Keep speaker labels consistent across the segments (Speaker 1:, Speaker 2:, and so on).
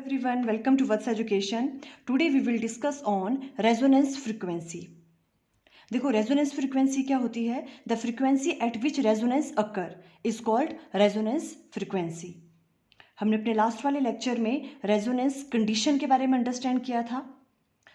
Speaker 1: everyone, welcome to Vats Education. Today we will discuss on resonance frequency. देखो resonance frequency क्या होती है? The frequency eight which resonance occur is called resonance frequency. हमने अपने last वाले lecture में resonance condition के बारे में अंडरस्टैंड किया था.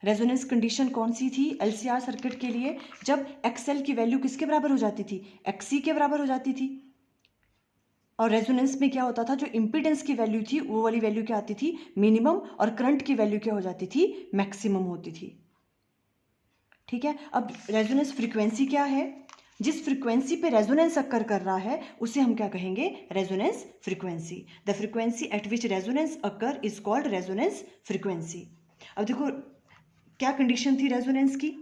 Speaker 1: रेजोनेंस कंडीशन कौन सी थी एलसीआर सर्किट के लिए? जब एक्सएल की वैल्यू किसके बराबर हो जाती थी? एक्ससी के बराबर हो जाती थी. और रेजोनेंस में क्या होता था? जो इम्पीडेंस की वैल्यू थी वो वाली वैल्यू क्या आती थी? मिनिमम. और करंट की वैल्यू क्या हो जाती थी? मैक्सिमम होती थी. ठीक है. अब रेजोनेंस फ्रीक्वेंसी क्या है? जिस फ्रीक्वेंसी पे रेजोनेंस अकर कर रहा है उसे हम क्या कहेंगे? Resonance frequency. The frequency eight which resonance occur is called resonance frequency. अब देखो क्या कंडीशन थी रेजोनेंस की?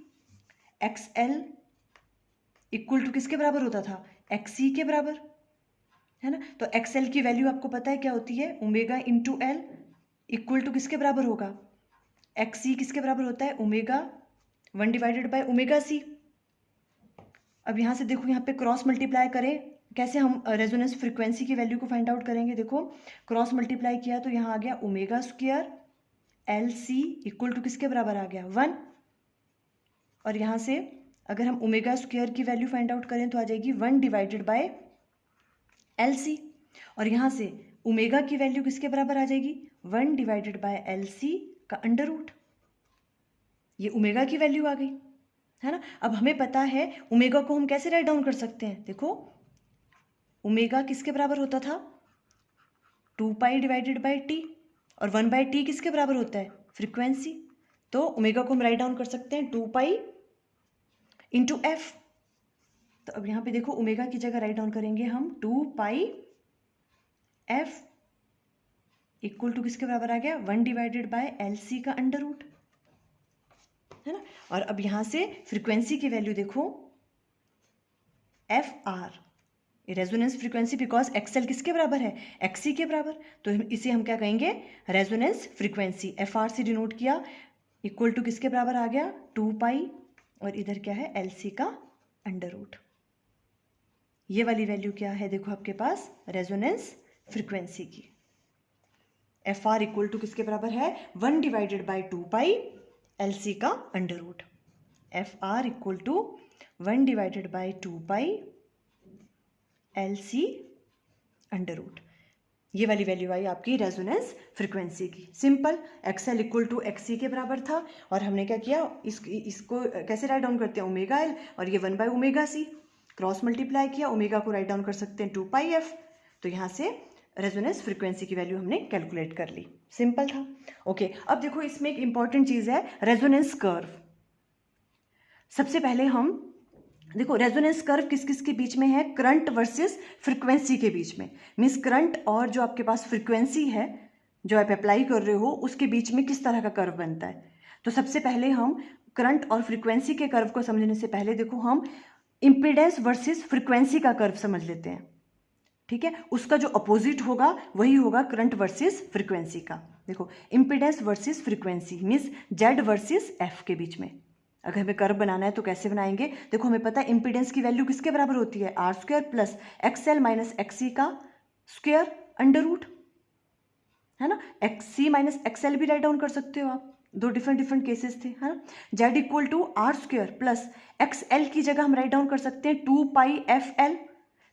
Speaker 1: एक्सएल इक्वल टू किसके बराबर होता था? एक्ससी के बराबर, है ना. तो एक्सएल की वैल्यू आपको पता है क्या होती है? Omega into L equal to किसके बराबर होगा? एक्ससी किसके बराबर होता है? Omega 1 divided by omega C. अब यहाँ से देखो, यहाँ पे क्रॉस मल्टीप्लाई करें. कैसे हम रेजोनेंस फ्रीक्वेंसी की वैल्यू को फाइंड आउट करेंगे? देखो क्रॉस मल्टीप्लाई किया तो यहाँ आ गया omega square L C equal to किसके बराबर आ गया? 1. और यहाँ से अगर हम ओमेगा स्क्वायर की वैल्यू फाइंड आउट करें तो आ जाएगी 1 डिवाइडेड बाय एल सी. और यहाँ से ओमेगा की वैल्यू किसके बराबर आ जाएगी? 1 डिवाइडेड बाय एल सी का अंडर रूट. ये ओमेगा की वैल्यू आ गई, है ना. अब हमें पता है ओमेगा को हम कैसे राइट डाउन कर सकते हैं. देखो ओमेगा किसके बराबर होता था? 2 पाई डिवाइडेड बाय टी. और 1 बाय टी किसके बराबर होता है? फ्रीक्वेंसी. तो ओमेगा को हम राइट डाउन कर सकते हैं 2 पाई इंटू एफ. तो अब यहाँ पे देखो ओमेगा की जगह राइट डाउन करेंगे हम 2 पाई एफ इक्वल टू किसके बराबर आ गया? 1 डिवाइडेड बाय एल सी का अंडर रूट, है ना. और अब यहाँ से फ्रीक्वेंसी की वैल्यू देखो F R, resonance frequency, because XL किसके बराबर है? एक्ससी के बराबर. तो इसे हम क्या कहेंगे? Resonance frequency. एफ आर से डिनोट किया इक्वल टू किसके बराबर आ गया? 2 पाई और इधर क्या है? एल सी का अंडर रूट. ये वाली वैल्यू क्या है? देखो आपके पास रेजोनेंस फ्रीक्वेंसी की. एफ आर इक्वल टू किसके बराबर है? 1 divided by 2 pi L C का under root. F R equal to 1 divided by 2 pi L C under root. ये वाली वैल्यू आई आपकी रेजोनेंस फ्रीक्वेंसी की. Simple. XL equal to XC के बराबर था और हमने क्या किया? इसको कैसे राइट डाउन करते हैं? ओमेगा एल और ये 1 by omega C. Cross multiply किया, ओमेगा को राइट डाउन कर सकते हैं 2 पाई एफ. तो यहाँ से रेजोनेंस फ्रीक्वेंसी की वैल्यू हमने कैलकुलेट कर ली. सिंपल था. ओके. अब देखो इसमें एक इंपॉर्टेंट चीज है, रेजोनेंस कर्व. सबसे पहले हम देखो रेजोनेंस कर्व किस किस के बीच में है? करंट वर्सेस फ्रीक्वेंसी के बीच में. मीन्स करंट और जो आपके पास फ्रीक्वेंसी है जो आप अप्लाई कर रहे हो उसके बीच में किस तरह का कर्व बनता है. तो सबसे पहले हम करंट और फ्रीक्वेंसी के कर्व को समझने से पहले देखो हम इम्पीडेंस वर्सेस फ्रीक्वेंसी का कर्व समझ लेते हैं. ठीक है. उसका जो अपोजिट होगा वही होगा करंट वर्सेस फ्रीक्वेंसी का. देखो impedance versus frequency means Z versus F के बीच में अगर हमें कर्व बनाना है तो कैसे बनाएंगे? देखो हमें पता है इम्पीडेंस की वैल्यू किसके बराबर होती है? R square plus XL minus XC का स्क्वायर अंडर रूट, है ना. एक्ससी माइनस एक्सएल भी राइट डाउन कर सकते हो आप. दो डिफरेंट केसेस थे, है ना. Z equal to R square plus XL की जगह हम राइट डाउन कर सकते हैं 2 pi F L.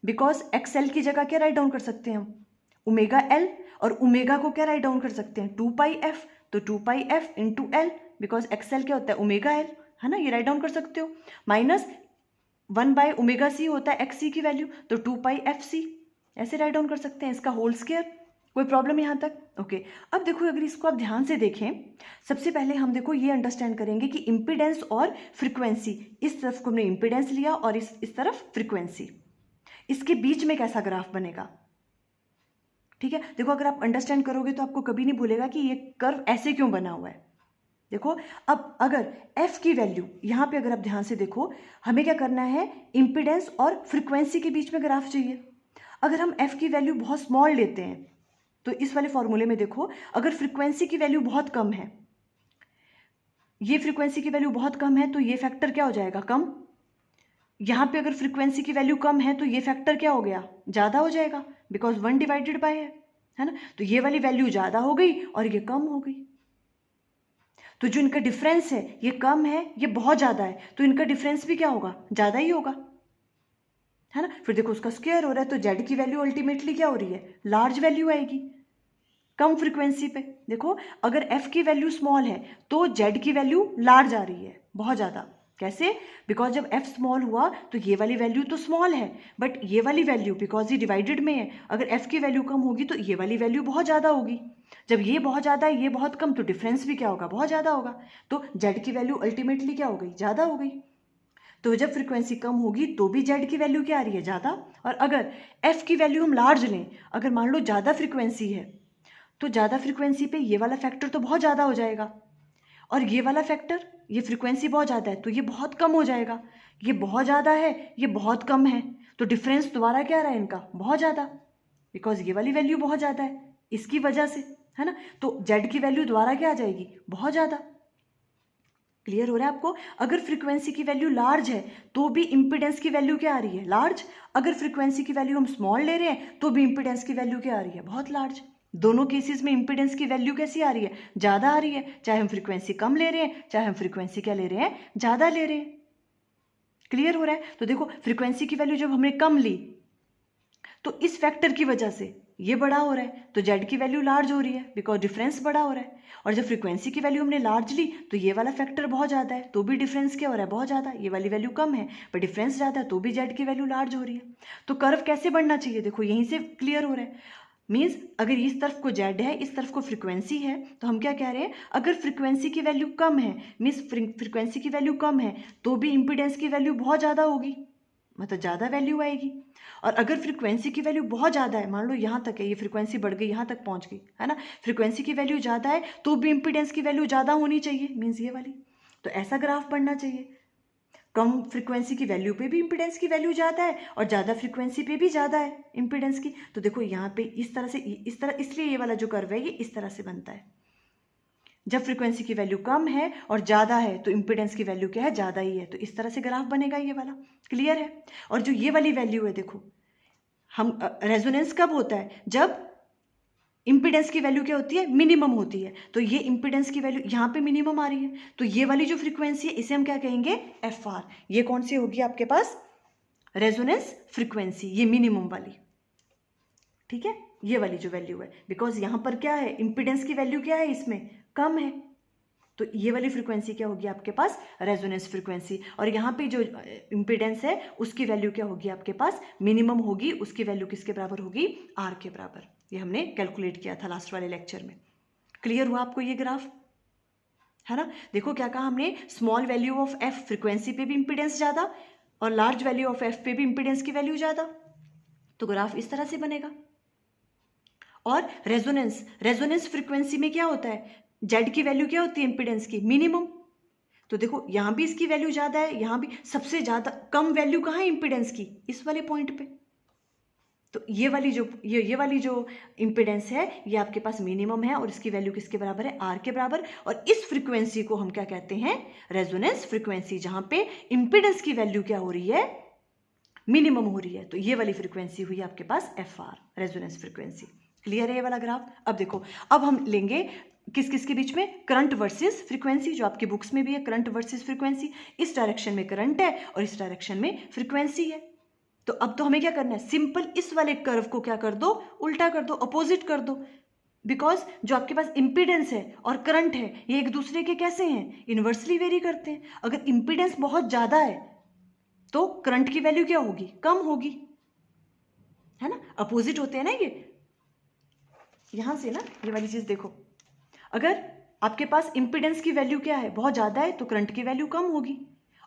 Speaker 1: Because XL की जगह क्या राइट डाउन कर सकते हैं हम? Omega L. और ओमेगा को क्या राइट डाउन कर सकते हैं? 2 पाई एफ. तो 2 pi F into L, because XL क्या होता है? ओमेगा एल, है ना. ये राइट डाउन कर सकते हो. माइनस 1 बाय ओमेगा सी होता है एक्स सी की वैल्यू, तो 2 पाई एफ सी ऐसे राइट डाउन कर सकते हैं. इसका होल स्क्वायर. कोई प्रॉब्लम यहाँ तक? ओके. अब देखो अगर इसको आप ध्यान से देखें, सबसे पहले हम देखो ये अंडरस्टैंड करेंगे कि इम्पीडेंस और फ्रीक्वेंसी, इस तरफ को हमने इम्पीडेंस लिया और इस तरफ फ्रीक्वेंसी, इसके बीच में कैसा ग्राफ बनेगा. ठीक है. देखो अगर आप अंडरस्टैंड करोगे तो आपको कभी नहीं भूलेगा कि ये कर्व ऐसे क्यों बना हुआ है. देखो अब अगर f की वैल्यू यहाँ पे अगर आप ध्यान से देखो, हमें क्या करना है? इम्पीडेंस और फ्रीक्वेंसी के बीच में ग्राफ चाहिए. अगर हम f की वैल्यू बहुत स्मॉल लेते हैं तो इस वाले फॉर्मूले में देखो अगर फ्रीक्वेंसी की वैल्यू बहुत कम है, ये फ्रीक्वेंसी की वैल्यू बहुत कम है तो ये फैक्टर क्या हो जाएगा? कम. यहाँ पे अगर फ्रीक्वेंसी की वैल्यू कम है तो ये फैक्टर क्या हो गया? ज़्यादा हो जाएगा, बिकॉज 1 डिवाइडेड बाय है. है ना। तो ये वाली वैल्यू ज़्यादा हो गई और ये कम हो गई, तो जो इनका डिफरेंस है ये कम है, ये बहुत ज़्यादा है, तो इनका डिफरेंस भी क्या होगा, ज़्यादा ही होगा, है ना। फिर देखो उसका स्क्वायर हो रहा है, तो जेड की वैल्यू अल्टीमेटली क्या हो रही है, लार्ज वैल्यू आएगी कम फ्रीक्वेंसी पे। देखो अगर एफ की वैल्यू स्मॉल है तो जेड की वैल्यू लार्ज आ रही है, बहुत ज़्यादा। कैसे, बिकॉज जब एफ स्मॉल हुआ तो ये वाली वैल्यू तो स्मॉल है, बट ये वाली वैल्यू बिकॉज ये डिवाइडेड में है, अगर एफ की वैल्यू कम होगी तो ये वाली वैल्यू बहुत ज़्यादा होगी। जब ये बहुत ज़्यादा है, ये बहुत कम, तो डिफरेंस भी क्या होगा, बहुत ज़्यादा होगा। तो जेड की वैल्यू अल्टीमेटली क्या हो गई, ज़्यादा हो गई। तो जब फ्रीक्वेंसी कम होगी तो भी जेड की वैल्यू क्या आ रही है, ज़्यादा। और अगर एफ की वैल्यू हम लार्ज लें, अगर मान लो ज़्यादा फ्रीक्वेंसी है, तो ज़्यादा फ्रीक्वेंसी पे ये वाला फैक्टर तो बहुत ज़्यादा हो जाएगा, और ये वाला फैक्टर, ये फ्रीक्वेंसी बहुत ज़्यादा है तो ये बहुत कम हो जाएगा। ये बहुत ज़्यादा है, ये बहुत कम है, तो डिफरेंस दोबारा क्या रहा है इनका, बहुत ज़्यादा, बिकॉज ये वाली वैल्यू बहुत ज़्यादा है इसकी वजह से, है ना। तो जेड की वैल्यू दोबारा क्या आ जाएगी, बहुत ज़्यादा। क्लियर हो रहा है आपको। अगर फ्रीक्वेंसी की वैल्यू लार्ज है तो भी इंपिडेंस की वैल्यू क्या आ रही है, लार्ज। अगर फ्रीक्वेंसी की वैल्यू हम स्मॉल ले रहे हैं तो भी इंपिडेंस की वैल्यू क्या आ रही है, बहुत लार्ज। दोनों केसेस में इंपिडेंस की वैल्यू कैसी आ रही है, ज़्यादा आ रही है, चाहे हम फ्रीक्वेंसी कम ले रहे हैं, चाहे हम फ्रीक्वेंसी क्या ले रहे हैं, ज़्यादा ले रहे हैं। क्लियर हो रहा है। तो देखो फ्रीक्वेंसी की वैल्यू जब हमने कम ली तो इस फैक्टर की वजह से ये बड़ा हो रहा है, तो जेड की वैल्यू लार्ज हो रही है बिकॉज डिफरेंस बड़ा हो रहा है। और जब फ्रीक्वेंसी की वैल्यू हमने लार्ज ली तो ये वाला फैक्टर बहुत ज़्यादा है, तो भी डिफरेंस क्या हो रहा है, बहुत ज़्यादा। ये वाली वैल्यू कम है पर डिफरेंस ज़्यादा है, तो भी जेड की वैल्यू लार्ज हो रही है। तो कर्व कैसे बढ़ना चाहिए, देखो यहीं से क्लियर हो रहा है। मीन्स अगर इस तरफ को जेड है, इस तरफ को फ्रीक्वेंसी है, तो हम क्या कह रहे हैं, अगर फ्रीक्वेंसी की वैल्यू कम है, मीन्स फ्रीक्वेंसी की वैल्यू कम है तो भी इंपिडेंस की वैल्यू बहुत ज़्यादा होगी, मतलब ज़्यादा वैल्यू आएगी। और अगर फ्रीक्वेंसी की वैल्यू बहुत ज़्यादा है, मान लो यहाँ तक है, ये फ्रीक्वेंसी बढ़ गई, यहाँ तक पहुँच गई, है ना, फ्रीक्वेंसी की वैल्यू ज़्यादा है तो भी इंपिडेंस की वैल्यू ज़्यादा होनी चाहिए, मीन्स ये वाली। तो ऐसा ग्राफ बनना चाहिए, कम फ्रीक्वेंसी की वैल्यू पे भी इंपिडेंस की वैल्यू ज़्यादा है और ज़्यादा फ्रीक्वेंसी पे भी ज़्यादा है इंपिडेंस की। तो देखो यहाँ पे इस तरह से, इस तरह, इसलिए ये वाला जो कर्व है ये इस तरह से बनता है। जब फ्रीक्वेंसी की वैल्यू कम है और ज़्यादा है तो इंपिडेंस की वैल्यू क्या है, ज़्यादा ही है, तो इस तरह से ग्राफ बनेगा ये वाला। क्लियर है। और जो ये वाली वैल्यू है, देखो हम रेजोनेंस कब होता है, जब इंपिडेंस की वैल्यू क्या होती है, मिनिमम होती है। तो ये इंपिडेंस की वैल्यू यहाँ पे मिनिमम आ रही है, तो ये वाली जो फ्रीक्वेंसी है इसे हम क्या कहेंगे, एफ आर। ये कौन सी होगी आपके पास, रेजोनेंस फ्रीक्वेंसी, ये मिनिमम वाली, ठीक है, ये वाली जो वैल्यू है। बिकॉज यहाँ पर क्या है, इंपिडेंस की वैल्यू क्या है, इसमें कम है, तो ये वाली फ्रीक्वेंसी क्या होगी आपके पास, रेजोनेंस फ्रीक्वेंसी। और यहाँ पे जो इंपिडेंस है उसकी वैल्यू क्या होगी आपके पास, मिनिमम होगी, उसकी वैल्यू किसके बराबर होगी, आर के बराबर। ये हमने कैलकुलेट किया था लास्ट वाले लेक्चर में। क्लियर हुआ आपको ये ग्राफ, है ना। देखो क्या कहा हमने, small value of F frequency पे भी इंपिडेंस ज़्यादा और लार्ज वैल्यू ऑफ एफ पे भी इंपिडेंस की वैल्यू ज़्यादा, तो ग्राफ इस तरह से बनेगा। और रेजोनेंस फ्रीक्वेंसी में क्या होता है, जेड की वैल्यू क्या होती है इंपिडेंस की, मिनिमम। तो देखो यहाँ भी इसकी वैल्यू ज़्यादा है, यहाँ भी सबसे ज़्यादा कम वैल्यू कहाँ है इंपिडेंस की, इस वाले पॉइंट पे। तो ये वाली जो इंपिडेंस है ये आपके पास मिनिमम है और इसकी वैल्यू किसके बराबर है, आर के बराबर। और इस फ्रीक्वेंसी को हम क्या कहते हैं, रेजोनेंस फ्रीक्वेंसी, जहाँ पे इंपिडेंस की वैल्यू क्या हो रही है, मिनिमम हो रही है। तो ये वाली फ्रीक्वेंसी हुई आपके पास F R, resonance frequency. Clear है ये वाला ग्राफ। अब देखो, अब हम लेंगे किस किस के बीच में, करंट वर्सेस फ्रीक्वेंसी, जो आपके बुक्स में भी है, करंट वर्सेस फ्रीक्वेंसी। इस डायरेक्शन में करंट है और इस डायरेक्शन में फ्रीक्वेंसी है। तो अब तो हमें क्या करना है, सिंपल इस वाले कर्व को क्या कर दो, उल्टा कर दो, अपोजिट कर दो। बिकॉज जो आपके पास इंपिडेंस है और करंट है ये एक दूसरे के कैसे हैं, इन्वर्सली वेरी करते हैं। अगर इंपिडेंस बहुत ज़्यादा है तो करंट की वैल्यू क्या होगी, कम होगी, है ना, अपोजिट होते हैं ना ये। यहां से ना ये वाली चीज देखो, अगर आपके पास इंपिडेंस की वैल्यू क्या है, बहुत ज़्यादा है, तो करंट की वैल्यू कम होगी,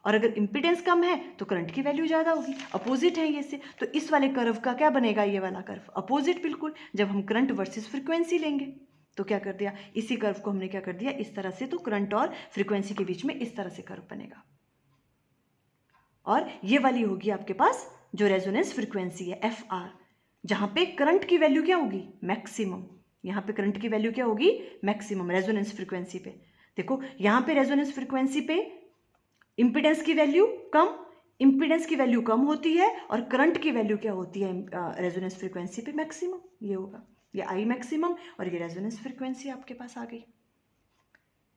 Speaker 1: और अगर इंपिडेंस कम है तो करंट की वैल्यू ज़्यादा होगी, अपोजिट है ये से। तो इस वाले कर्व का क्या बनेगा, ये वाला कर्व अपोजिट बिल्कुल। जब हम करंट वर्सेस फ्रीक्वेंसी लेंगे तो क्या कर दिया, इसी कर्व को हमने क्या कर दिया, इस तरह से। तो करंट और फ्रीक्वेंसी के बीच में इस तरह से कर्व बनेगा, और ये वाली होगी आपके पास जो रेजोनेंस फ्रीक्वेंसी है, एफ आर, जहां पे करंट की वैल्यू क्या होगी, मैक्सिमम। यहाँ पे करंट की वैल्यू क्या होगी, मैक्सिमम, रेजोनेंस फ्रीक्वेंसी पे। देखो यहाँ पे रेजोनेंस फ्रीक्वेंसी पे इंपिडेंस की वैल्यू कम, इंपिडेंस की वैल्यू कम होती है और करंट की वैल्यू क्या होती है रेजोनेंस फ्रीक्वेंसी पे, मैक्सिमम। ये होगा, ये आई मैक्सिमम और ये रेजोनेंस फ्रीक्वेंसी आपके पास आ गई।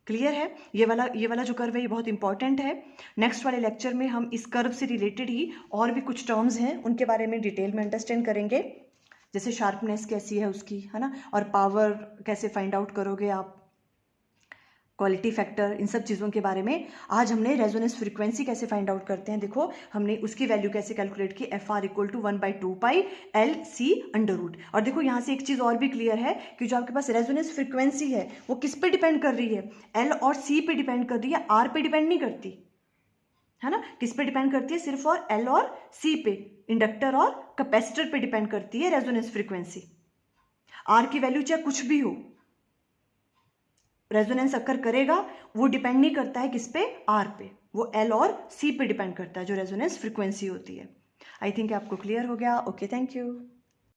Speaker 1: क्लियर है? ये वाला जो कर्व है ये बहुत इंपॉर्टेंट है। नेक्स्ट वाले लेक्चर में हम इस कर्व से रिलेटेड ही और भी कुछ टर्म्स हैं उनके बारे में डिटेल में अंडरस्टैंड करेंगे, जैसे शार्पनेस कैसी है उसकी, है ना, और पावर कैसे फाइंड आउट करोगे आप, क्वालिटी फैक्टर, इन सब चीज़ों के बारे में। आज हमने रेजोनेंस फ्रीक्वेंसी कैसे फाइंड आउट करते हैं, देखो हमने उसकी वैल्यू कैसे कैलकुलेट की, FR = 1/2 पाई LC√। और देखो यहाँ से एक चीज़ और भी क्लियर है कि जो आपके पास रेजोनेंस फ्रीक्वेंसी है वो किस पे डिपेंड कर रही है, L और C पे डिपेंड कर रही है, R पे डिपेंड नहीं करती, है ना। किस पे डिपेंड करती है, सिर्फ और L और C पे, इंडक्टर और कैपेसिटर पे डिपेंड करती है रेजोनेंस फ्रीक्वेंसी। R की वैल्यू चाहे कुछ भी हो, रेजोनेंस अकर करेगा, वो डिपेंड नहीं करता है किस पे, आर पे, वो एल और सी पे डिपेंड करता है जो रेजोनेंस फ्रीक्वेंसी होती है। आई थिंक आपको क्लियर हो गया। Okay, thank you.